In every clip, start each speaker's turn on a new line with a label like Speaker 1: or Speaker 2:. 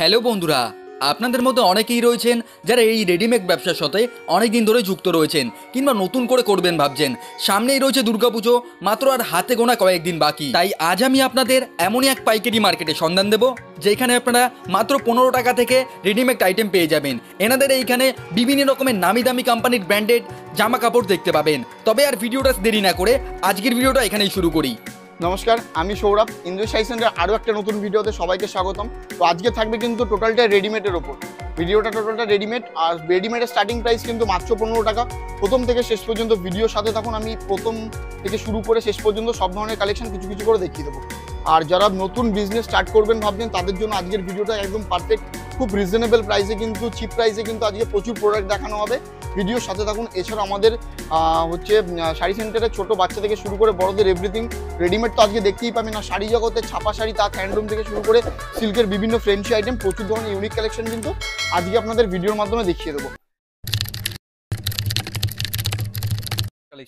Speaker 1: Hello বন্ধুরা, আপনাদের মধ্যে অনেকেই রয়েছেন যারা এই রেডিমেড ব্যবসার সাথে অনেক দিন ধরে যুক্ত রয়েছেন কিংবা নতুন করে করবেন ভাবছেন। সামনেই রয়েছে দুর্গাপুজো, মাত্র আর হাতে গোনা কয়েকদিন বাকি। তাই আজ আমি আপনাদের এমনই এক পাইকারি মার্কেটে সন্ধান দেব যেখানে আপনারা মাত্র 15 টাকা থেকে রেডিমেড আইটেম পেয়ে যাবেন। এনাদের এইখানে বিভিন্ন রকমের নামি দামি কোম্পানির ব্র্যান্ডেড জামা কাপড় দেখতে পাবেন। তবে আর ভিডিওটা দেরি না করে আজকের ভিডিওটা এখানেই শুরু করি।
Speaker 2: নমস্কার, আমি সৌরভ। ইন্দ্র সাই সেন্টার আরও একটা নতুন ভিডিওতে সবাইকে স্বাগতম। তো আজকে থাকবে কিন্তু টোটালটা রেডিমেডের ওপর ভিডিওটা, টোটালটা রেডিমেড। আর রেডিমেডের স্টার্টিং প্রাইস কিন্তু মাত্র 15 টাকা। প্রথম থেকে শেষ পর্যন্ত ভিডিওর সাথে তখন আমি প্রথম থেকে শুরু করে শেষ পর্যন্ত সব ধরনের কালেকশন কিছু কিছু করে দেখিয়ে দেবো। আর যারা নতুন বিজনেস স্টার্ট করবেন ভাবছেন তাদের জন্য আজকের ভিডিওটা একদম পারফেক্ট। খুব রিজনেবল প্রাইসে কিন্তু, চিপ প্রাইসে কিন্তু আজকে প্রচুর প্রোডাক্ট দেখানো হবে। ভিডিওর সাথে থাকুন। এছাড়া আমাদের শাড়ি সেন্টারে ছোট বাচ্চা থেকে শুরু করে বড়দের এভরিথিং রেডিমেড তো আজকে দেখতেই পাবেন। আর শাড়ি জগতে ছাপা শাড়ি, তার হ্যান্ডলুম থেকে শুরু করে সিল্কের বিভিন্ন ফ্রেঞ্চি আইটেম, প্রচুর ধরনের ইউনিক কালেকশন কিন্তু আজকে আপনাদের ভিডিওর মাধ্যমে দেখিয়ে দেবো।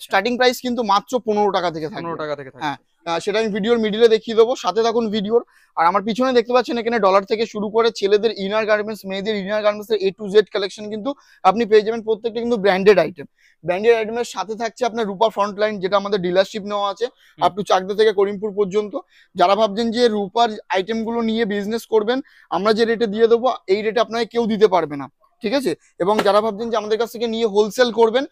Speaker 2: স্টার্টিং প্রাইস কিন্তু মাত্র 15 টাকা থেকে থাকে।
Speaker 1: 15 টাকা থেকে থাকে।
Speaker 2: হ্যাঁ, সেটা আমি ভিডিওর মিডিলে দেখিয়ে দেবো, সাথে থাকুন ভিডিওর। আর আমার পিছনে দেখতে পাচ্ছেন এখানে ডলার থেকে শুরু করে ছেলেদের ইনার গার্মেন্টস, মেয়েদের ইনার গার্মেন্টসের A to Z কালেকশন কিন্তু আপনি পেয়ে যাবেন। প্রত্যেকটা কিন্তু ব্র্যান্ডেড আইটেম। ব্র্যান্ডেড আইটেমের সাথে থাকছে আপনার রূপা ফ্রন্ট লাইন, যেটা আমাদের ডিলারশিপ নেওয়া আছে আপ টু চাকদা থেকে করিমপুর পর্যন্ত। যারা ভাবছেন যে রূপার আইটেমগুলো নিয়ে বিজনেস করবেন, আমরা যে রেটে দিয়ে দেবো এই রেটে আপনাকে কেউ দিতে পারবে না, ঠিক আছে? এবং যারা ভাবছেন যে আমাদের কাছ থেকে নিয়ে হোলসেল করবেন,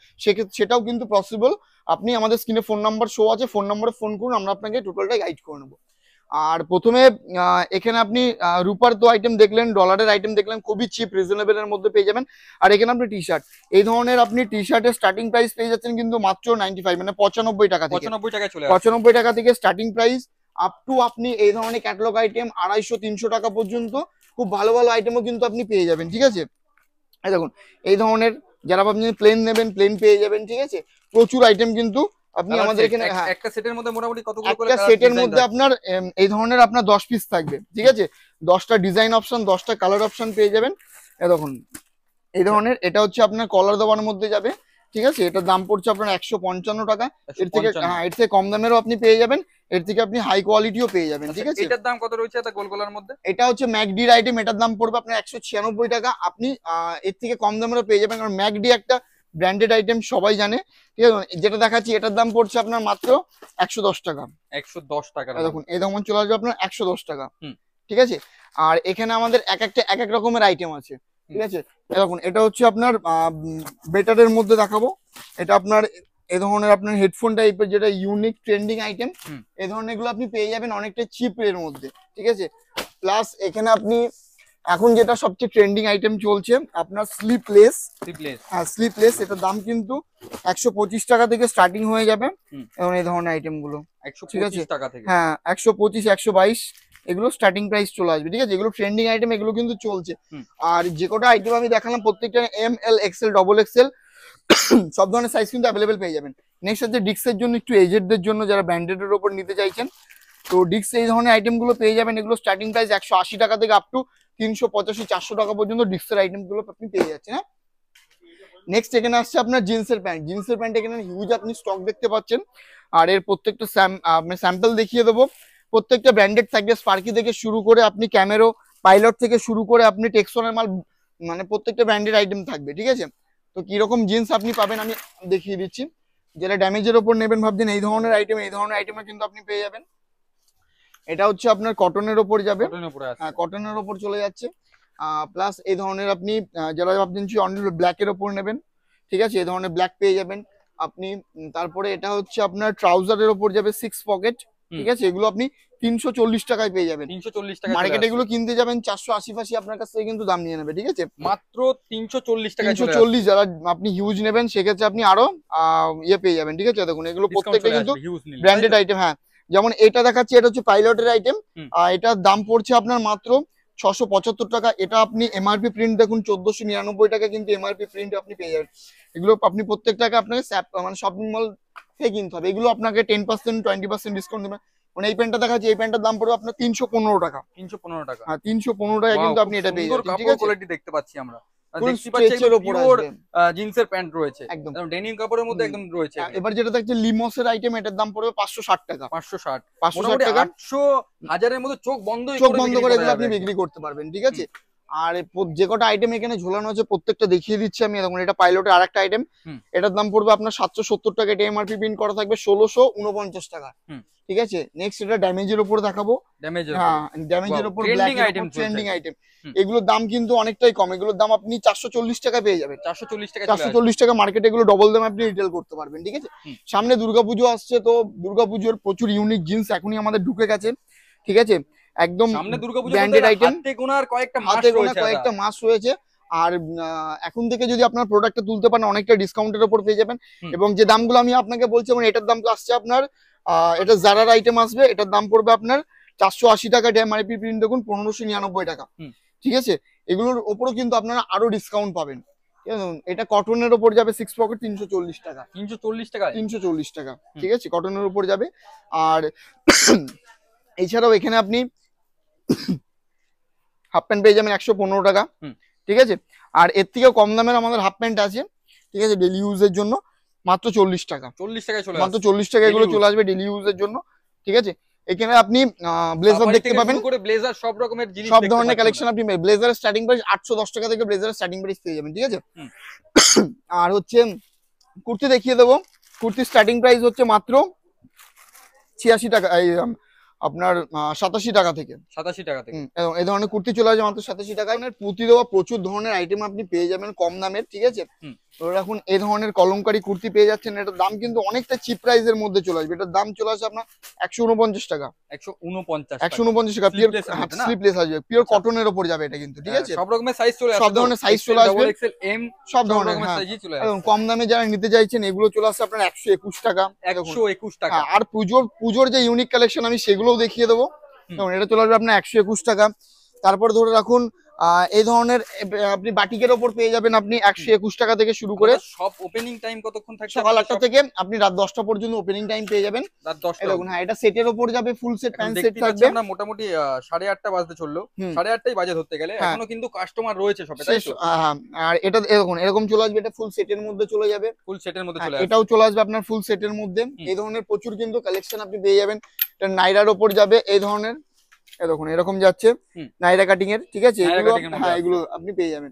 Speaker 2: সেটাও কিন্তু পসিবল। আপনি আমাদের স্ক্রিনে ফোন নাম্বার শো আছে, ফোন নাম্বারে ফোন করুন, আমরা আপনাকে টোটালটা গাইড করে নেবো। আর প্রথমে এখানে আপনি রূপার তো আইটেম দেখলেন, ডলারের আইটেম দেখলেন, খুবই চিপ রিজনেবল এর মধ্যে পেয়ে যাবেন। আর এখানে আপনি টি শার্ট, এই ধরনের আপনি টি শার্টের স্টার্টিং প্রাইস পেয়ে যাচ্ছেন কিন্তু মাত্র 95, মানে 95 টাকা থেকে। 95 টাকা থেকে স্টার্টিং প্রাইস আপ টু আপনি এই ধরনের ক্যাটালগ আইটেম 250-300 টাকা পর্যন্ত খুব ভালো ভালো আইটেমও কিন্তু আপনি পেয়ে যাবেন, ঠিক আছে? এই দেখুন, এই ধরনের যারা আপনি প্লেন নেবেন, প্লেন পেয়ে যাবেন, ঠিক আছে? প্রচুর আইটেম কিন্তু আপনি আমাদের এখানে
Speaker 1: একটা সেটের মধ্যে মোটামুটি কতগুলো
Speaker 2: একটা সেটের মধ্যে আপনার এই ধরনের আপনার 10 পিস থাকবে, ঠিক আছে? 10টা ডিজাইন অপশন, 10টা কালার অপশন পেয়ে যাবেন। দেখুন এই ধরনের, এটা হচ্ছে আপনার কলার দেওয়ার মধ্যে যাবে, ঠিক আছে? এটার দাম পড়ছে আপনার 155 টাকা। এর থেকে এর থেকে কম দামেরও আপনি পেয়ে যাবেন, এর থেকে আপনি হাই কোয়ালিটিও পেয়ে যাবেন, ঠিক আছে?
Speaker 1: এটার দাম কত রয়েছে এটা গোল গোলার মধ্যে?
Speaker 2: এটা হচ্ছে ম্যাকডির আইটেম, এটার দাম পড়বে আপনার 196 টাকা। আপনি এর থেকে কম দামেরও পেয়ে যাবেন, কারণ ম্যাকডি একটা ব্র্যান্ডেড আইটেম, সবাই জানে, ঠিক আছে? যেটা দেখাচ্ছি এটার দাম পড়ছে আপনার মাত্র 110 টাকা।
Speaker 1: 110 টাকা।
Speaker 2: দেখুন এই দাম চলে আসবে আপনার 110 টাকা, ঠিক আছে? আর এখানে আমাদের এক এক রকমের আইটেম আছে, ঠিক আছে? দেখুন এটা হচ্ছে আপনার বেটারের মধ্যে দেখাবো। এটা আপনার এই ধরনের আপনার হেডফোন টাইপের, যেটা ইউনিক ট্রেন্ডিং আইটেম, এই ধরনের গুলো আপনি পেয়ে যাবেন অনেকটা চিপ এর মধ্যে, ঠিক আছে? প্লাস এখানে আপনি এখন যেটা সবচেয়ে ট্রেন্ডিং আইটেম চলছে আপনার স্লিপলেস। হ্যাঁ, স্লিপলেস, এটার দাম কিন্তু 125 টাকা থেকে স্টার্টিং হয়ে যাবে। এবং এই ধরনের আইটেম গুলো
Speaker 1: 125 টাকা থেকে,
Speaker 2: হ্যাঁ 125, 122 এগুলো স্টার্টিং প্রাইস চলে আসবে, ঠিক আছে? এগুলো ট্রেন্ডিং আইটেম, এগুলো কিন্তু চলছে। আর যে কটা আইটেম আমি দেখালাম প্রত্যেকটা ML, XL, XXL সব ধরনের সাইজ কিন্তু অ্যাভেলেবেল পেয়ে যাবেন। নেক্সট হচ্ছে ডিক্সের জন্য, একটু এজেডদের জন্য যারা ব্র্যান্ডেডের ওপর নিতে চাইছেন, তো ডিক্স এই ধরনের আইটেম গুলো পেয়ে যাবেন। এগুলো স্টার্টিং প্রাইস 180 টাকা থেকে আপ টু 385-400 টাকা পর্যন্ত ডিক্সের আইটেম গুলো আপনি পেয়ে যাচ্ছেন। হ্যাঁ, নেক্সট এখানে আসছে আপনার জিন্সের প্যান্ট। জিন্সের প্যান্ট এখানে হিউজ আপনি স্টক দেখতে পাচ্ছেন। আর এর প্রত্যেকটা স্যাম্পল দেখিয়ে দেবো। প্রত্যেকটা ব্র্যান্ডেড থাকবে, স্পার্কি থেকে শুরু করে আপনি ক্যামেরো, পাইলট থেকে শুরু করে আপনি টেক্সনের মাল, মানে প্রত্যেকটা ব্র্যান্ডেড আইটেম থাকবে, ঠিক আছে? তো কিরকম জিন্স আপনি পাবেন আমি দেখিয়ে দিচ্ছি। যেটা ড্যামেজের ওপর নেবেন ভাবছেন, এই ধরনের আইটেম কিন্তু আপনি পেয়ে যাবেন। এটা হচ্ছে আপনার কটনের ওপর যাবে, কটনের ওপর চলে যাচ্ছে। প্লাস এই ধরনের আপনি যারা ভাবছেন ব্ল্যাকের ওপর নেবেন, ঠিক আছে? এই ধরনের ব্ল্যাক পেয়ে যাবেন আপনি। তারপরে এটা হচ্ছে আপনার ট্রাউজারের ওপর যাবে 6 পকেট, ঠিক আছে? এগুলো আপনি 340 টাকায় পেয়ে যাবেন।
Speaker 1: 340 টাকা।
Speaker 2: মার্কেটে এগুলো কিনতে যাবেন 480-85, আপনার কাছ থেকে কিন্তু দাম নিয়ে নেবে, ঠিক আছে?
Speaker 1: মাত্র 340 টাকা।
Speaker 2: 340 যারা আপনি হিউজ নেবেন সেক্ষেত্রে আপনি আরো ইয়ে পেয়ে যাবেন, ঠিক আছে? দেখুন এগুলো প্রত্যেকটা কিন্তু ব্র্যান্ডেড আইটেম। হ্যাঁ, যেমন এটা দেখাচ্ছি, এটা হচ্ছে পাইলটের আইটেম। এটার দাম পড়ছে আপনার মাত্র 675 টাকা। এটা আপনি এমআরপি প্রিন্ট দেখুন 1499 টাকা কিন্তু এমআরপি প্রিন্ট আপনি পেয়ে যাবেন। এগুলো আপনি প্রত্যেকটাকে আপনাকে মানে শপিং মল থেকে কিনতে হবে। এগুলো আপনাকে 10%, 20% ডিসকাউন্ট দেবে। মানে এই প্যান্টটা দেখাচ্ছি, এই প্যান্টটার দাম পড়বে আপনার 315 টাকা।
Speaker 1: 315 টাকা।
Speaker 2: হ্যাঁ, 315 টাকা কিন্তু আপনি এটা পেয়ে যাবেন, ঠিক আছে?
Speaker 1: কোয়ালিটি দেখতে পাচ্ছি আমরা। জিন্সের প্যান্ট রয়েছে, একদম ডেনিম কাপড়ের মধ্যে একদম রয়েছে।
Speaker 2: এবার যেটা দেখছে লিমসের আইটেম, এটার দাম পড়বে 560 টাকা।
Speaker 1: 560 টাকা। 800 হাজারের মধ্যে চোখ বন্ধ করে এগুলো আপনি
Speaker 2: বিক্রি করতে পারবেন, ঠিক আছে? আর যে কটা আইটেম এখানে ঝোলানো আছে প্রত্যেকটা দেখিয়ে দিচ্ছি আমি। দেখুন এটা পাইলটের আরেকটা আইটেম, এটার দাম পড়বে আপনার 770 টাকা, এটা এমআরপি প্রিন্ট করা থাকবে 1649 টাকা। ঠিক আছে, নেক্সট এটা ড্যামেজের উপর দেখাবো। হ্যাঁ, ড্যামেজের উপর ব্ল্যাক আইটেম, ট্রেন্ডিং আইটেম, এগুলোর দাম কিন্তু অনেকটাই কম। এগুলোর দাম আপনি 440 টাকা পেয়ে যাবেন। 440 টাকা মার্কেটে এগুলো ডবল দাম আপনি রিটেল করতে পারবেন। ঠিক আছে, সামনে দুর্গাপুজো আসছে, তো দুর্গাপুজোর প্রচুর ইউনিক জিন্স এখনই আমাদের ঢুকে গেছে। ঠিক আছে, একদম ব্র্যান্ডেড আইটেম, হাতে গোনা কয়েকটা মাস রয়েছে। আর এখন থেকে যদি আপনার প্রোডাক্টটা তুলতে পারেন অনেকটা ডিসকাউন্টের উপর পেয়ে যাবেন। এবং যে দামগুলো আমি আপনাকে বলছি, মানে এটার দাম আসছে আপনার, এটা জারার আইটেম আসবে, এটার দাম পড়বে আপনার 480 টাকা, এমআরপি প্রিন্ট দেখুন 1599 টাকা। ঠিক আছে, এগুলোর ওপরও কিন্তু আপনারা আরো ডিসকাউন্ট পাবেন। এটা কটনের ওপর যাবে 6 পকেট 340 টাকা। 340 টাকা। ঠিক আছে, কটনের উপর যাবে। আর এছাড়াও এখানে আপনি হাফ প্যান্ট পেয়ে যাবেন 115 টাকা। ঠিক আছে, আর এর থেকেও কম দামের আমাদের হাফ প্যান্ট আছে। ঠিক আছে, ডেলি ইউজের জন্য মাত্র 40 টাকা। মাত্র 40 টাকা এগুলো চলে আসবে ডেলি ইউজের জন্য। ঠিক আছে, এখানে আপনি ব্লেজার দেখতে পাবেন,
Speaker 1: সব রকমের জিনিস,
Speaker 2: সব ধরনের কালেকশন আপনি ব্লেজারের স্টার্টিং প্রাইস 810 টাকা থেকে ব্লেজারের স্টার্টিং প্রাইস পেয়ে যাবেন। ঠিক আছে, আর হচ্ছে কুর্তি দেখিয়ে দেবো। কুর্তির স্টার্টিং প্রাইস হচ্ছে মাত্র 86 টাকা, আপনার 87 টাকা থেকে। এই ধরনের কুর্তি চলে আসবে মাত্র 87 টাকায়। পুঁতি দেওয়া প্রচুর ধরনের আইটেম আপনি পেয়ে যাবেন কম দামের। ঠিক আছে, তো এখন এই ধরনের কলমকারী কুর্তি পেয়ে যাচ্ছেন, এটার দাম কিন্তু অনেকটা চিপ প্রাইসের মধ্যে চলে আসবে। এটার দাম চলে আসে আপনার 149 টাকা। 149 টাকা পিওর স্লিপলেস আসবে, পিওর কটনের উপর যাবে এটা কিন্তু। ঠিক আছে,
Speaker 1: সব রকমের সাইজ চলে আসবে,
Speaker 2: সব ধরনের সাইজ চলে আসবে, সব ধরনের
Speaker 1: সাইজই চলে আসবে।
Speaker 2: এবং কম দামে যারা নিতে চাইছেন এগুলো চলে আসছে আপনার 121 টাকা।
Speaker 1: 121 টাকা।
Speaker 2: আর পুজোর যে ইউনিক কালেকশন আমি সেগুলোও দেখিয়ে দেবো। এটা চলে আসবে আপনার 121 টাকা। তারপর ধরে রাখুন এই ধরনের আপনি বাটিকের ওপর পেয়ে যাবেন আপনি 121 টাকা থেকে শুরু করে।
Speaker 1: সব ওপেনিং টাইম কতক্ষণ থাকে?
Speaker 2: সকাল 8টা থেকে আপনি রাত 10টা পর্যন্ত ওপেনিং টাইম পেয়ে যাবেন।
Speaker 1: রাত 10টা।
Speaker 2: দেখুন, হ্যাঁ, এটা সেটের ওপর যাবে, ফুল সেট প্যান্ট সেট থাকবে।
Speaker 1: আমরা মোটামুটি 8:30 বাজতে চললো, 8:30টাই বাজে ধরতে গেলে, এখনো কিন্তু কাস্টমার রয়েছে শপে, তাই তো?
Speaker 2: আর এটা দেখুন এরকম চলে আসবে, এটা ফুল সেটের মধ্যে চলে যাবে,
Speaker 1: ফুল সেটের মধ্যে চলে আসবে।
Speaker 2: এটাও চলে আসবে আপনার ফুল সেটের মধ্যে। এই ধরনের প্রচুর কিন্তু কালেকশন আপনি পেয়ে যাবেন। এটা নাইরার ওপর যাবে এই ধরনের, দেখুন এরকম যাচ্ছে নাইরা কাটিং এর। ঠিক আছে, এগুলো আপনি পেয়ে যাবেন।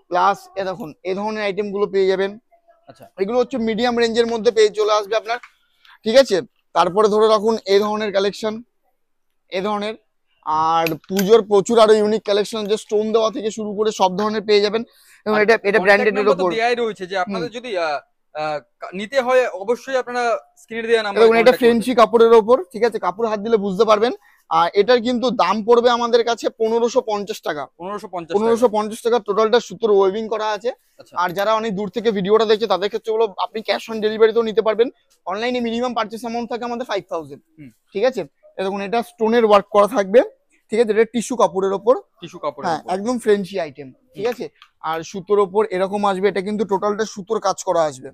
Speaker 2: প্লাস দেখুন এই ধরনের আইটেম গুলো পেয়ে যাবেন।
Speaker 1: আচ্ছা,
Speaker 2: এগুলো হচ্ছে মিডিয়াম রেঞ্জের মধ্যে পেয়ে চলে আসবে আপনার। ঠিক আছে, তারপরে ধরে রাখুন এই ধরনের কালেকশন, এই ধরনের। আর পুজোর প্রচুর আরো ইউনিক কালেকশন, যে স্টোন দেওয়া থেকে শুরু করে সব ধরনের পেয়ে যাবেন। এবং এটা ব্র্যান্ডেড এর উপর
Speaker 1: দেয়াই রয়েছে, যে আপনাদের যদি নিতে হয় অবশ্যই আপনারা স্ক্রিনে দেওয়া নাম্বার।
Speaker 2: এবং এটা ফেন্সি কাপড়ের উপর। ঠিক আছে, কাপড় হাত দিলে বুঝতে পারবেন। আর এটার কিন্তু দাম পড়বে আমাদের কাছে 1550 টাকা। 1550 টাকা টোটালটা সুতোর ওয়েভিং করা আছে। আর যারা অনেক দূর থেকে ভিডিওটা দেখছে তাদের ক্ষেত্রে বলো আপনি ক্যাশ অন ডেলিভারিতেও নিতে পারবেন। অনলাইনে মিনিমাম পারচেস অ্যামাউন্ট থাকে আমাদের 5000। ঠিক আছে, দেখুন এটা স্টোনের ওয়ার্ক করা থাকবে। ঠিক আছে, এটা টিস্যু কাপড়ের ওপর, হ্যাঁ, একদম ফ্রেঞ্চি আইটেম। ঠিক আছে, আর সুতোর ওপর এরকম আসবে, এটা কিন্তু টোটালটা সুতোর কাজ করা আসবে।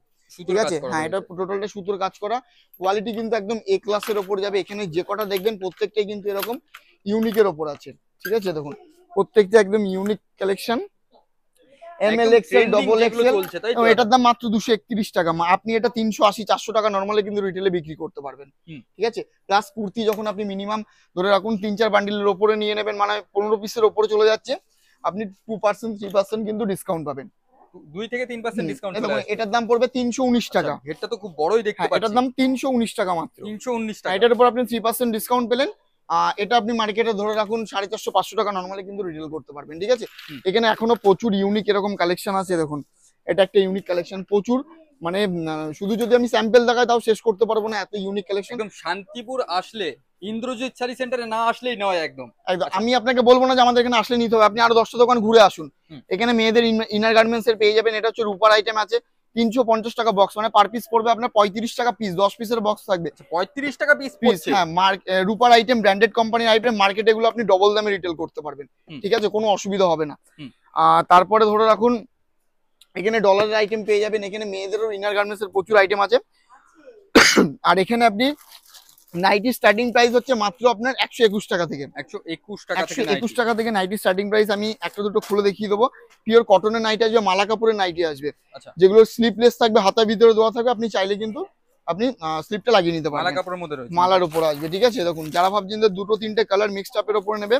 Speaker 2: ঠিক আছে, হ্যাঁ, এটা টোটালটা সুতোর কাজ করা। কোয়ালিটি কিন্তু একদম এ ক্লাসের ওপর যাবে। এখানে যে কটা দেখবেন প্রত্যেকটাই কিন্তু এরকম ইউনিকের ওপর আছে। ঠিক আছে, দেখুন প্রত্যেকটা একদম unique collection. ML XL double XL, এটার দাম মাত্র 231 টাকা। আপনি এটা 380 400 টাকা নরমালি কিন্তু রিটেলে বিক্রি করতে পারবেন। ঠিক আছে, প্লাস কুর্তি যখন আপনি মিনিমাম ধরে রাখুন 3-4 বান্ডিলের ওপরে নিয়ে নেবেন, মানে 15 পিসের ওপরে চলে যাচ্ছে, আপনি 2% 3% কিন্তু ডিসকাউন্ট পাবেন।
Speaker 1: 2 থেকে 3% ডিসকাউন্ট চলে আসবে।
Speaker 2: এটার দাম পড়বে 319 টাকা।
Speaker 1: এটা তো খুব বড়ই দেখতে পাচ্ছি।
Speaker 2: এটার দাম 319 টাকা মাত্র।
Speaker 1: 319 টাকা।
Speaker 2: এটার উপর আপনি 3% ডিসকাউন্ট পেলেন। এটা আপনি মার্কেটে ধরে রাখুন 450-500 টাকা নরমালি কিন্তু রিটেল করতে পারবেন। ঠিক আছে, এখানে এখনো প্রচুর ইউনিক এরকম কালেকশন আছে। দেখুন এটা একটা ইউনিক কালেকশন, প্রচুর, মানে শুধু যদি আমি স্যাম্পল দেখাই তাও শেষ করতে পারবো না, এত ইউনিক কালেকশন।
Speaker 1: একদম শান্তিপুর আসলে ইন্দ্রজিৎ শাড়ি সেন্টারে না আসলেই নয় একদম।
Speaker 2: আমি আপনাকে বলবো না যে আমাদের এখানে আসলে নিতে হবে, আপনি আরো 10টা দোকান ঘুরে আসুন। এখানে মেয়েদের ইনার গার্মেন্টস এর পেয়ে যাবেন। এটা হচ্ছে রূপার আইটেম আছে, 350 টাকা বক্স, মানে পার পিস পড়বে আপনার 35 টাকা পিস, 10 পিসের বক্স থাকবে।
Speaker 1: 35 টাকা পিস।
Speaker 2: হ্যাঁ, রূপার আইটেম, ব্র্যান্ডেড কোম্পানির আইটেম, মার্কেটে এগুলো আপনি ডবল দামে রিটেল করতে পারবেন। ঠিক আছে, কোনো অসুবিধা হবে না। তারপরে ধরে রাখুন এখানে ডলারের আইটেম পেয়ে যাবেন। এখানে মেয়েদেরও ইনার গার্মেন্টস এর প্রচুর আইটেম আছে। আর এখানে আপনি নাইটি স্টার্টিং প্রাইস হচ্ছে মাত্র আপনার 121 টাকা থেকে। 121 টাকা থেকে নাইটি স্টার্টিং প্রাইস। আমি একটা দুটো খুলে দেখিয়ে দেবো। পিওর কটনের নাইটি আসবে, মালা কাপড়ের নাইটি আসবে, যেগুলো স্লিপলেস থাকবে, হাতার ভিতরে দেওয়া থাকবে। আপনি চাইলে কিন্তু আপনি স্লিপটা লাগিয়ে নিতে পারবেন,
Speaker 1: মালা কাপড়ের মধ্যে রয়েছে,
Speaker 2: মালার উপর আসবে। ঠিক আছে, দেখুন যারা ভাবছেন যে 2-3টে কালার মিক্সড আপের উপর নেবে,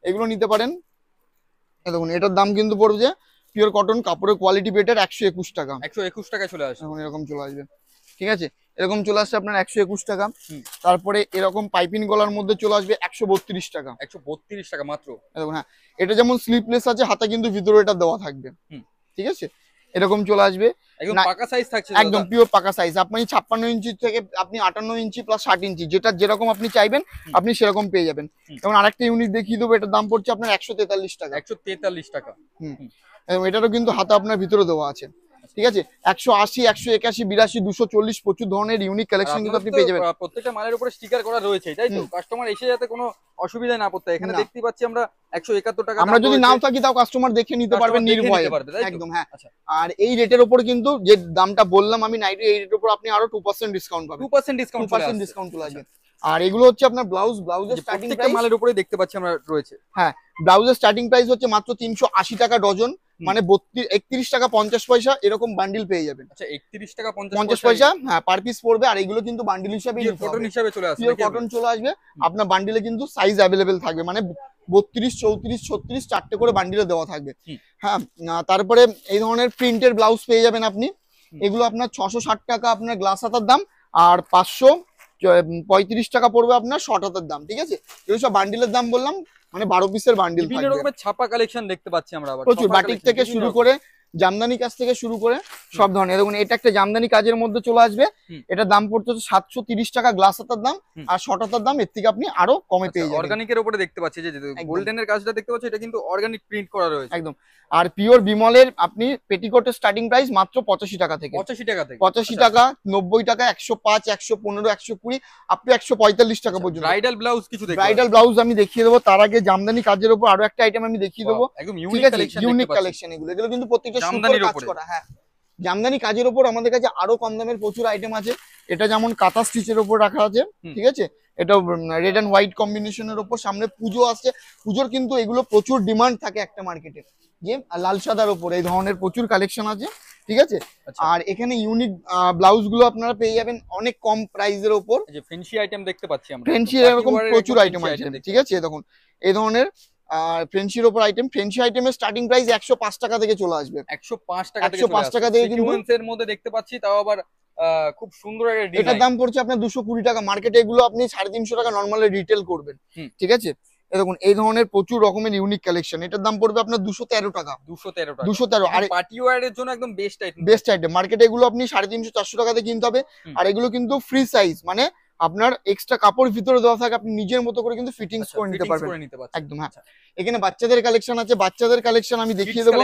Speaker 2: এগুলো নিতে পারেন। দেখুন এটার দাম কিন্তু পড়বে পিওর কটন, কাপড়ের কোয়ালিটি বেটার, 121 টাকা।
Speaker 1: 121 টাকায় চলে আসে।
Speaker 2: এখন এরকম চলে আসবে, ঠিক আছে, এরকম চলে আসছে আপনার 121 টাকা। তারপরে এরকম পাইপিং গলার মধ্যে চলে আসবে 132 টাকা।
Speaker 1: 132 টাকা মাত্র।
Speaker 2: দেখুন হ্যাঁ, এটা যেমন স্লিপলেস আছে, হাতে কিন্তু ভিতরে এটা দেওয়া থাকবে, ঠিক আছে, এরকম চলে আসবে।
Speaker 1: একদম পাকা সাইজ থাকছে,
Speaker 2: একদম পিওর পাকা সাইজ। আপনি 56 ইঞ্চি থেকে আপনি 58 ইঞ্চি প্লাস 60 ইঞ্চি, যেটা যেরকম আপনি চাইবেন আপনি সেরকম পেয়ে যাবেন। যেমন আরেকটা ইউনিট দেখিয়ে দেবো, এটার দাম পড়ছে আপনার 143 টাকা।
Speaker 1: 143 টাকা।
Speaker 2: এবং এটারও কিন্তু হাতে আপনার ভিতরে দেওয়া আছে, ঠিক আছে। 180, 181, 82, 240 প্রচুর ধরনের ইউনিক কালেকশন কিন্তু আপনি পেয়ে যাবেন।
Speaker 1: প্রত্যেকটা মালের উপরে স্টিকার করা রয়েছে, তাই তো? কাস্টমার এসে যাতে কোনো অসুবিধা না পড়তে। এখানে দেখতে পাচ্ছি আমরা 171 টাকা।
Speaker 2: আমরা যদি নাও থাকি তাও কাস্টমার দেখে নিতে পারবেন নির্ভয়ে, একদম হ্যাঁ। আর এই রেটের উপর কিন্তু যে দামটা বললাম আমি নাইটি, এই রেটের উপর আপনি আরো 2% ডিসকাউন্ট পাবেন।
Speaker 1: 2% ডিসকাউন্ট
Speaker 2: চলে আসবে। আর এগুলো হচ্ছে আপনার ব্লাউজের স্টার্টিং প্রাইস
Speaker 1: মালের উপরে দেখতে পাচ্ছি আমরা রয়েছে।
Speaker 2: হ্যাঁ, ব্লাউজের স্টার্টিং প্রাইস হচ্ছে মাত্র 380 টাকা ডজন, মানে 31 টাকা 50 পয়সা এরকম বান্ডিল পেয়ে যাবেন।
Speaker 1: আচ্ছা, 31 টাকা
Speaker 2: 50 পয়সা হ্যাঁ পার পিস পড়বে। আর এগুলো কিন্তু বান্ডিল হিসেবে
Speaker 1: কটন হিসেবে চলে আসবে,
Speaker 2: পিওর কটন চলে আসবে। আপনার বান্ডিলে কিন্তু সাইজ অ্যাভেলেবেল থাকবে, মানে 32, 34, 36 চারটে করে বান্ডিলে দেওয়া থাকবে। হ্যাঁ, তারপরে এই ধরনের প্রিন্টের ব্লাউজ পেয়ে যাবেন আপনি। এগুলো আপনার 660 টাকা আপনার গ্লাস হাতার দাম, আর 535 টাকা পড়বে আপনার শর্ট হাতার দাম, ঠিক আছে। এগুলো সব বান্ডিলের দাম বললাম, মানে 12 পিসের বান্ডিল থাকবে।
Speaker 1: বিভিন্ন রকমের ছাপা কালেকশন দেখতে পাচ্ছি আমরা, আবার
Speaker 2: প্রচুর বাটিক থেকে শুরু করে জামদানি কাজ থেকে শুরু করে সব ধরনের। দেখুন এটা একটা জামদানি কাজের মধ্যে চলে আসবে, এটার দাম পড়ছে 730 টাকা গ্লাস হাতার দাম, আর শর্ট হাতার দাম এর থেকে আপনি আরো কমে পেয়ে যাবেন।
Speaker 1: অর্গানিকের উপরে দেখতে পাচ্ছি যে গোল্ডেনের কাজটা দেখতে পাচ্ছি, এটা কিন্তু অর্গানিক প্রিন্ট করা রয়েছে
Speaker 2: একদম। আর পিওর বিমলের আপনি পেটিকোটের স্টার্টিং প্রাইস মাত্র 85 টাকা থেকে। 85 টাকা, 90 টাকা, 105, 115, 120 আপ টু 145 টাকা পর্যন্ত।
Speaker 1: ব্রাইডাল ব্লাউজ কিছু দেখতে,
Speaker 2: ব্রাইডাল ব্লাউজ আমি দেখিয়ে দেবো। তার আগে জামদানি কাজের উপর আরো একটা আইটেম আমি দেখিয়ে দেবো,
Speaker 1: একদম
Speaker 2: ইউনিক কালেকশন। এগুলো কিন্তু প্রত্যেকটা সুন্দর কাজ করা। হ্যাঁ, জামদানি কাজের উপর আমাদের কাছে আরো কম দামের প্রচুর আইটেম আছে। এটা যেমন কাঁথা স্টিচের উপর রাখা আছে, ঠিক আছে। এটা রেড এন্ড হোয়াইট কম্বিনেশনের উপর, সামনে পুজো আসছে, পুজোর কিন্তু এগুলো প্রচুর ডিমান্ড থাকে একটা মার্কেটে, যে লাল সাদার উপর এই ধরনের প্রচুর কালেকশন আছে, ঠিক আছে। আর এখানে ইউনিক ব্লাউজ গুলো আপনারা পেয়ে যাবেন অনেক কম প্রাইসের উপর।
Speaker 1: যে ফ্যান্সি আইটেম দেখতে পাচ্ছি আমরা,
Speaker 2: ফ্যান্সি এরকম প্রচুর আইটেম আছে, ঠিক আছে। দেখুন এই ধরনের ফ্রেন্সির উপর আইটেম, ফ্রেন্সি আইটেমের স্টার্টিং প্রাইস 105 টাকা থেকে চলে আসবে।
Speaker 1: 105 টাকা থেকে
Speaker 2: 105 টাকা থেকে কিন্তু
Speaker 1: সিকোয়েন্সের মধ্যে দেখতে পাচ্ছি, তাও আবার খুব সুন্দর একটা ডিজাইন।
Speaker 2: এটার দাম পড়ছে আপনার 220 টাকা। মার্কেটে এগুলো আপনি 350 টাকা নরমালি রিটেল করবেন, ঠিক আছে। দেখুন এই ধরনের প্রচুর রকমের ইউনিক কালেকশন, এটার দাম পড়বে আপনার 213 টাকা। 213
Speaker 1: আর পার্টি ওয়্যারের জন্য একদম
Speaker 2: বেস্ট আইটেম। মার্কেটে এগুলো আপনি 350, 400 টাকাতে কিনতে হবে। আর এগুলো কিন্তু ফ্রি সাইজ, মানে আপনার এক্সট্রা কাপড় ভিতরে দেওয়া থাকে, আপনি নিজের মতো করে কিন্তু ফিটিংস করে নিতে পারবেন একদম। হ্যাঁ, এখানে বাচ্চাদের কালেকশন আছে, বাচ্চাদের কালেকশন আমি দেখিয়ে দেবো।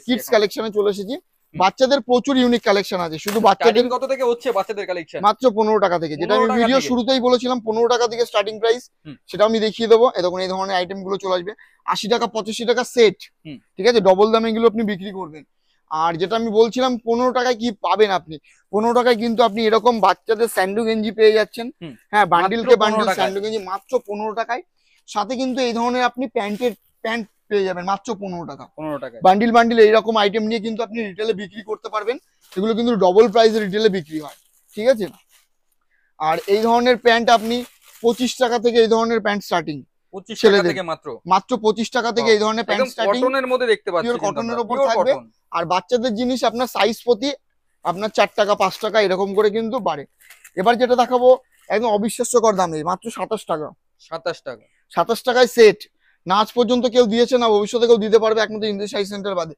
Speaker 2: কিডস কালেকশনে চলে এসেছি। বাচ্চাদের প্রচুর ইউনিক কালেকশন আছে। শুধু বাচ্চাদের
Speaker 1: কত থেকে হচ্ছে বাচ্চাদের কালেকশন?
Speaker 2: মাত্র 15 টাকা থেকে, যেটা আমি ভিডিও শুরুতেই বলেছিলাম 15 টাকা থেকে স্টার্টিং প্রাইস, সেটা আমি দেখিয়ে দেবো। দেখুন এই ধরনের আইটেম গুলো চলে আসবে 80 টাকা, 85 টাকা সেট, ঠিক আছে। ডবল দামে এগুলো আপনি বিক্রি করবেন। আর যেটা আমি বলছিলাম 15 টাকায় কি পাবেন আপনি, 15 টাকায় কিন্তু আপনি এরকম বাচ্চাদের স্যান্ডো গেঞ্জি পেয়ে যাচ্ছেন। হ্যাঁ, বান্ডিলকে বান্ডিল স্যান্ডো গেঞ্জি মাত্র 15 টাকায়। সাথে কিন্তু এই ধরনের আপনি প্যান্ট পেয়ে যাবেন মাত্র 15 টাকা। বান্ডিল এইরকম আইটেম নিয়ে কিন্তু আপনি রিটেলে বিক্রি করতে পারবেন। এগুলো কিন্তু ডবল প্রাইসে রিটেলে বিক্রি হয়, ঠিক আছে। আর এই ধরনের প্যান্ট আপনি 25 টাকা থেকে এই ধরনের প্যান্ট স্টার্টিং,
Speaker 1: 25 টাকা থেকে
Speaker 2: মাত্র 25 টাকা থেকে এই ধরনের প্যান্ট স্টার্টিং,
Speaker 1: কটনের মধ্যে দেখতে পাচ্ছেন,
Speaker 2: পিওর কটনের উপর থাকবে। আর বাচ্চাদের জিনিস আপনার সাইজ প্রতি আপনার 4 টাকা 5 টাকা এরকম করে কিন্তু বাড়ে। এবার যেটা দেখাবো একদম অবিশ্বাস্যকর দামে, মাত্র 27 টাকা। 27 টাকায় সেট। না আজ পর্যন্ত কেউ দিয়েছে, না ভবিষ্যতে কেউ দিতে পারবে, একমাত্র ইন্দ্র শাড়ি সেন্টার বাদে,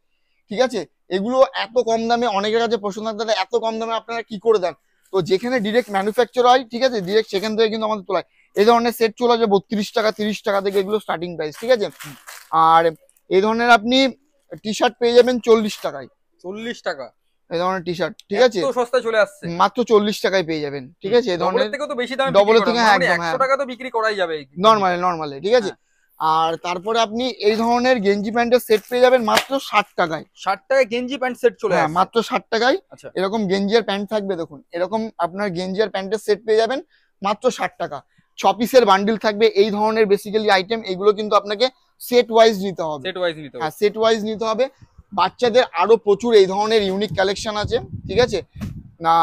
Speaker 2: ঠিক আছে। এগুলো এত কম দামে, অনেকের কাছে প্রশ্ন থাকতে এত কম দামে আপনারা কি করে দেন। তো যেখানে ডিরেক্ট ম্যানুফ্যাকচার হয়, ঠিক আছে, ডিরেক্ট সেখান থেকে কিন্তু আমাদের তোলায় এই ধরনের সেট চলে আসবে 32 টাকা 30 টাকা থেকে, এগুলো স্টার্টিং প্রাইস, ঠিক আছে। আর এই ধরনের আপনি টি শার্ট পেয়ে যাবেন 40 টাকায়।
Speaker 1: 40 টাকা
Speaker 2: এই ধরনের টি শার্ট, ঠিক আছে,
Speaker 1: সস্তায় চলে আসছে,
Speaker 2: মাত্র 40 টাকায় পেয়ে যাবেন, ঠিক আছে। এই ধরনের
Speaker 1: থেকে তো বেশি দামে
Speaker 2: ডবলের থেকে
Speaker 1: 100 টাকা তো বিক্রি করাই যাবে
Speaker 2: নরমালি, ঠিক আছে। আর তারপরে আপনি এই ধরনের গেঞ্জি প্যান্টের সেট পেয়ে যাবেন মাত্র 60 টাকায়।
Speaker 1: 60 টাকায় গেঞ্জি প্যান্ট সেট চলে আসে,
Speaker 2: মাত্র 60 টাকায়। এরকম গেঞ্জি আর প্যান্ট থাকবে, দেখুন এরকম আপনার গেঞ্জি আর প্যান্টের সেট পেয়ে যাবেন মাত্র 60 টাকা। 6 পিসের বান্ডিল থাকবে এই ধরনের বেসিক্যালি আইটেম। এগুলো কিন্তু আপনাকে সেট ওয়াইজ নিতে হবে, হ্যাঁ সেট ওয়াইজ নিতে হবে। বাচ্চাদের আরো প্রচুর এই ধরনের ইউনিক কালেকশন আছে, ঠিক আছে। না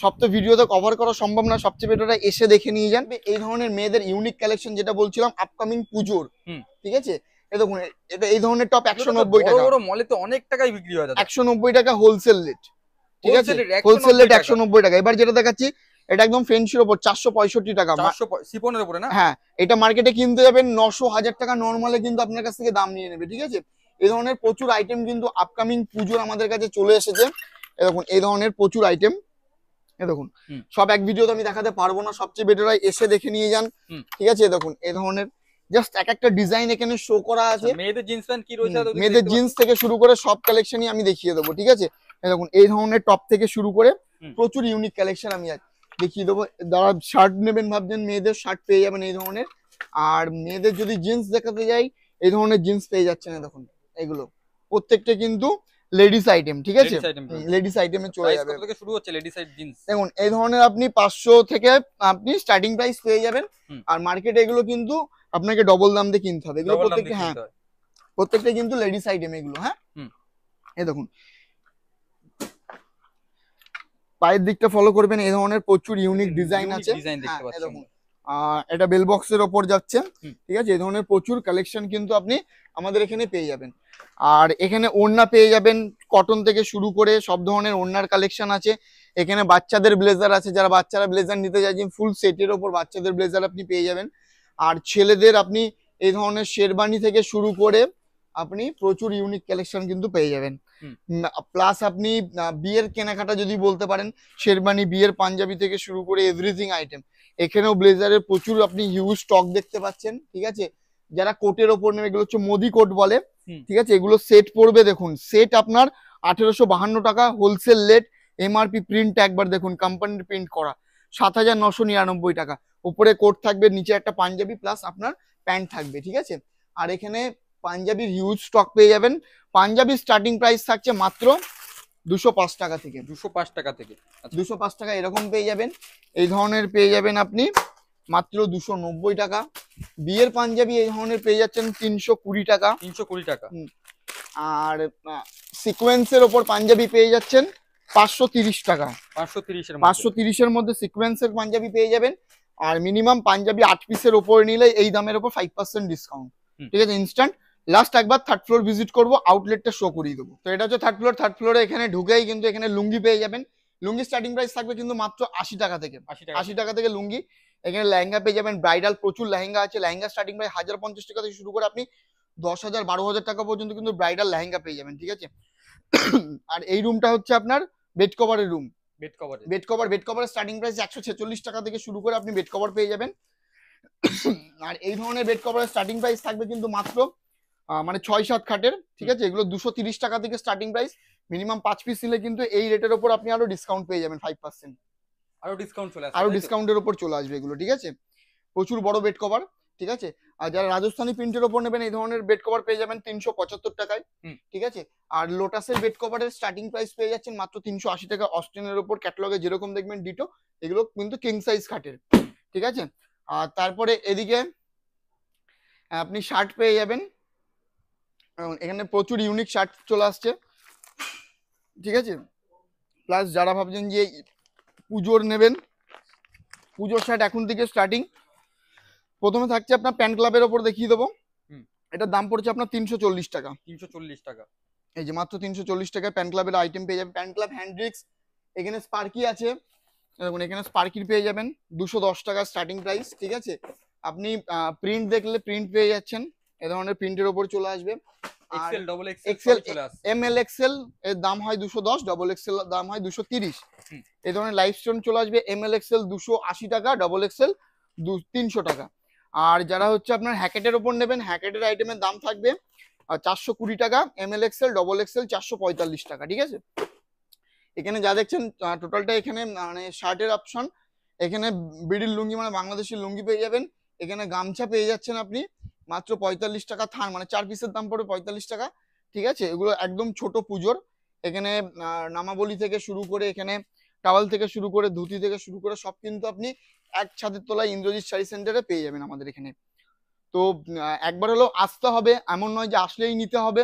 Speaker 2: সব তো ভিডিওতে কভার করা সম্ভব না, সবচেয়ে বেটারটা এসে দেখে নিয়ে যান। এই ধরনের মেয়েদের ইউনিক কালেকশন যেটা বলছিলাম আপকামিং পুজোর, ঠিক আছে। এই দেখুন এটা এই ধরনের টপ 190 টাকা,
Speaker 1: বড় মলে তো অনেক টাকায় বিক্রি হয় দাদা।
Speaker 2: 190 টাকা হোলসেল রেট, ঠিক আছে,
Speaker 1: Wholesale rate
Speaker 2: হোলসেল রেট
Speaker 1: 190
Speaker 2: 190 টাকা। এবার যেটা দেখাচ্ছি এটা একদম ফেন্সির উপর 465 টাকা,
Speaker 1: 400 শিপনের উপরে না?
Speaker 2: হ্যাঁ এটা মার্কেটে কিনতে যাবেন 900 1000 টাকা নরমালে কিন্তু আপনার কাছ থেকে দাম নিয়ে নেবে, ঠিক আছে। এই ধরনের প্রচুর আইটেম কিন্তু আপকামিং পুজোর আমাদের কাছে চলে এসেছে। এই দেখুন এই ধরনের প্রচুর আইটেম, এই দেখুন সব এক ভিডিওতে আমি দেখাতে পারবো না, সবচেয়ে বেটার হয় এসে দেখে নিয়ে যান, ঠিক আছে। দেখুন এই ধরনের জাস্ট এক একটা ডিজাইন এখানে শো করা আছে।
Speaker 1: মেয়েদের জিন্স প্যান্ট কি রয়েছে?
Speaker 2: মেয়েদের জিন্স থেকে শুরু করে সব কালেকশনই আমি দেখিয়ে দেবো, ঠিক আছে। এই দেখুন এই ধরনের টপ থেকে শুরু করে প্রচুর ইউনিক কালেকশন আমি আজ দেখিয়ে দেবো। যারা শার্ট নেবেন ভাবছেন মেয়েদের শার্ট পেয়ে যাবেন এই ধরনের, আর মেয়েদের যদি জিন্স দেখাতে যাই এই ধরনের জিন্স পেয়ে যাচ্ছেন। দেখুন এগুলো প্রত্যেকটা কিন্তু লেডিস আইটেম, ঠিক আছে, লেডিস আইটেমে চলে যাবে।
Speaker 1: কত থেকে শুরু হচ্ছে লেডিস সাইড জিন্স?
Speaker 2: দেখুন এই ধরনের আপনি 500 থেকে আপনি স্টার্টিং প্রাইস পেয়ে যাবেন, আর মার্কেটে এগুলো কিন্তু আপনাকে ডবল দাম দিয়ে কিনতে হবে এগুলো প্রত্যেকটা। হ্যাঁ প্রত্যেকটা কিন্তু লেডিস আইটেম এগুলো। হ্যাঁ এই দেখুন পায়ের দিকটা ফলো করবেন, এই ধরনের প্রচুর ইউনিক ডিজাইন আছে। দেখুন এটা বেল বক্সের ওপর যাচ্ছে, ঠিক আছে। এই ধরনের প্রচুর কালেকশন কিন্তু আপনি আমাদের এখানে পেয়ে যাবেন। আর এখানে ওড়না পেয়ে যাবেন, কটন থেকে শুরু করে সব ধরনের ওড়নার কালেকশন আছে। এখানে বাচ্চাদের ব্লেজার আছে, যারা বাচ্চারা ব্লেজার নিতে চাইছেন ফুল সেটের ওপর বাচ্চাদের ব্লেজার আপনি পেয়ে যাবেন। আর ছেলেদের আপনি এই ধরনের শেরবানি থেকে শুরু করে আপনি প্রচুর ইউনিক কালেকশন কিন্তু পেয়ে যাবেন। প্লাস আপনি বিয়ের কেনাকাটা যদি বলতে পারেন, শেরবানি, বিয়ের পাঞ্জাবি থেকে শুরু করে এভরিথিং আইটেম। এখানেও ব্লেজারের প্রচুর আপনি হিউজ স্টক দেখতে পাচ্ছেন, ঠিক আছে। যারা কোটের ওপর নেবে এগুলো হচ্ছে মোদি কোট বলে, ঠিক আছে। এগুলো সেট পড়বে, দেখুন সেট আপনার 1852 টাকা হোলসেল রেট। এমআরপি প্রিন্ট একবার দেখুন, কোম্পানির প্রিন্ট করা 7999 টাকা। উপরে কোট থাকবে, নিচে একটা পাঞ্জাবি প্লাস আপনার প্যান্ট থাকবে, ঠিক আছে। আর এখানে পাঞ্জাবির হিউজ স্টক পেয়ে যাবেন। পাঞ্জাবির স্টার্টিং প্রাইস থাকছে মাত্র 205 টাকা থেকে,
Speaker 1: 205 টাকা থেকে
Speaker 2: 205 টাকা এরকম পেয়ে যাবেন। এই ধরনের পেয়ে যাবেন আপনি মাত্র 290 টাকা। বিয়ের পাঞ্জাবি এই ধরনের পেয়ে যাচ্ছেন 320 টাকা,
Speaker 1: 320 টাকা।
Speaker 2: আর সিকোয়েন্সের ওপর পাঞ্জাবি পেয়ে যাচ্ছেন 530 টাকা। 530 এর মধ্যে সিকোয়েন্সের পাঞ্জাবি পেয়ে যাবেন। আর মিনিমাম পাঞ্জাবি 8 পিসের ওপর নিলে এই দামের ওপর 5% ডিসকাউন্ট, ঠিক আছে, ইনস্ট্যান্ট। লাস্ট একবার থার্ড ফ্লোর ভিজিট করবো, আউটলেটটা শো করিয়ে দেবো। তো এটা হচ্ছে থার্ড ফ্লোর। থার্ড ফ্লোরে এখানে ঢুকেই কিন্তু এখানে লুঙ্গি পেয়ে যাবেন। লুঙ্গি স্টার্টিং প্রাইস থাকবে কিন্তু মাত্র 80 টাকা থেকে, 80 টাকা থেকে লুঙ্গি। এখানে লেহেঙ্গা পেয়ে যাবেন, ব্রাইডাল প্রচুর লেহেঙ্গা আছে। লেহেঙ্গা স্টার্টিং প্রাইস 1050 টাকা থেকে শুরু করে আপনি 10,000 12,000 টাকা পর্যন্ত কিন্তু ব্রাইডাল লেহেঙ্গা পেয়ে যাবেন, ঠিক আছে। আর এই রুমটা হচ্ছে আপনার বেড কভারের রুম। বেড কভারের স্টার্টিং প্রাইস 146 টাকা থেকে শুরু করে আপনি বেড কভার পেয়ে যাবেন। আর এই ধরনের বেড কভারের স্টার্টিং প্রাইস থাকবে কিন্তু মাত্র মানে 6-7 খাটের, ঠিক আছে। এগুলো 230 টাকা থেকে স্টার্টিং প্রাইস। মিনিমাম 5 পিস নিলে কিন্তু এই রেটের উপর আপনি আরো ডিসকাউন্ট পেয়ে যাবেন 5%। আরো ডিসকাউন্টের উপর চলে আসবে এগুলো, ঠিক আছে। প্রচুর বড় বেড কভার, ঠিক আছে। আর যারা রাজস্থানী প্রিন্টের ওপর নেবেন এই ধরনের বেড কভার পেয়ে যাবেন 375 টাকায়, ঠিক আছে। আর লোটাসের বেড কভারের স্টার্টিং প্রাইস পেয়ে যাচ্ছেন মাত্র 380 টাকা। অস্টিনের ওপর ক্যাটালগে যেরকম দেখবেন ডিটো, এগুলো কিন্তু কিং সাইজ খাটের, ঠিক আছে। আর তারপরে এদিকে আপনি শার্ট পেয়ে যাবেন, এখানে প্রচুর ইউনিক শার্ট চলে আসছে, ঠিক আছে। প্লাস যারা ভাবছেন যে পুজোর নেবেন, পুজোর শার্ট এখন থেকে স্টার্টিং। প্রথমে থাকছে আপনার প্যান্ট ক্লাবের ওপর দেখিয়ে দেবো। এটার দাম পড়ছে আপনার 340 টাকা।
Speaker 1: 340 টাকা,
Speaker 2: এই যে মাত্র 340 টাকায় প্যান্ট ক্লাবের আইটেম পেয়ে যাবেন। প্যান্ট ক্লাব হ্যান্ড্রিক্স, এখানে স্পার্কি আছে, দেখুন এখানে স্পার্কির পেয়ে যাবেন 210 টাকা স্টার্টিং প্রাইস, ঠিক আছে। আপনি প্রিন্ট দেখলে প্রিন্ট পেয়ে যাচ্ছেন, এ ধরনের প্রিন্টের ওপর চলে আসবে।
Speaker 1: XL double
Speaker 2: XL ML XL এর দাম হয় 210, ডাবল এক্সেল দাম হয় 230। এই ধরনের লাইফ স্টোন চলে আসবে। এমএল এক্সেল 280 টাকা, ডাবল এক্সেল 300 টাকা। আর যারা হচ্ছে আপনার হ্যাকেটের ওপর নেবেন, হ্যাকেটের আইটেমের দাম থাকবে 420 টাকা। এমএল এক্সেল, ডাবল এক্সেল 445 টাকা, ঠিক আছে। এখানে যা দেখছেন টোটালটা এখানে মানে শার্টের অপশন। এখানে বিডিল লুঙ্গি মানে বাংলাদেশের লুঙ্গি পেয়ে যাবেন। এখানে গামছা পেয়ে যাচ্ছেন আপনি মাত্র 45 টাকা। থান মানে 4 পিসের দাম পড়বে 45 টাকা, ঠিক আছে। এগুলো একদম ছোট পুজোর। এখানে নামাবলি থেকে শুরু করে এখানে টাওয়াল থেকে শুরু করে ধুতি থেকে শুরু করে সব কিন্তু আপনি এক ছাদের তলায় ইন্দ্রজিৎ শাড়ি সেন্টারে পেয়ে যাবেন আমাদের এখানে। তো একবার হলেও আসতে হবে, এমন নয় যে আসলেই নিতে হবে।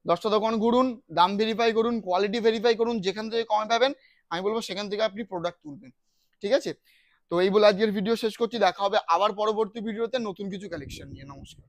Speaker 2: 10টা দোকান ঘুরুন, দাম ভেরিফাই করুন, কোয়ালিটি ভেরিফাই করুন, যেখান থেকে কমে পাবেন আমি বলবো সেখান থেকে আপনি প্রোডাক্ট তুলবেন, ঠিক আছে। তো এই বলে আজকের ভিডিও শেষ করছি। দেখা হবে আবার পরবর্তী ভিডিওতে নতুন কিছু কালেকশন নিয়ে। নমস্কার।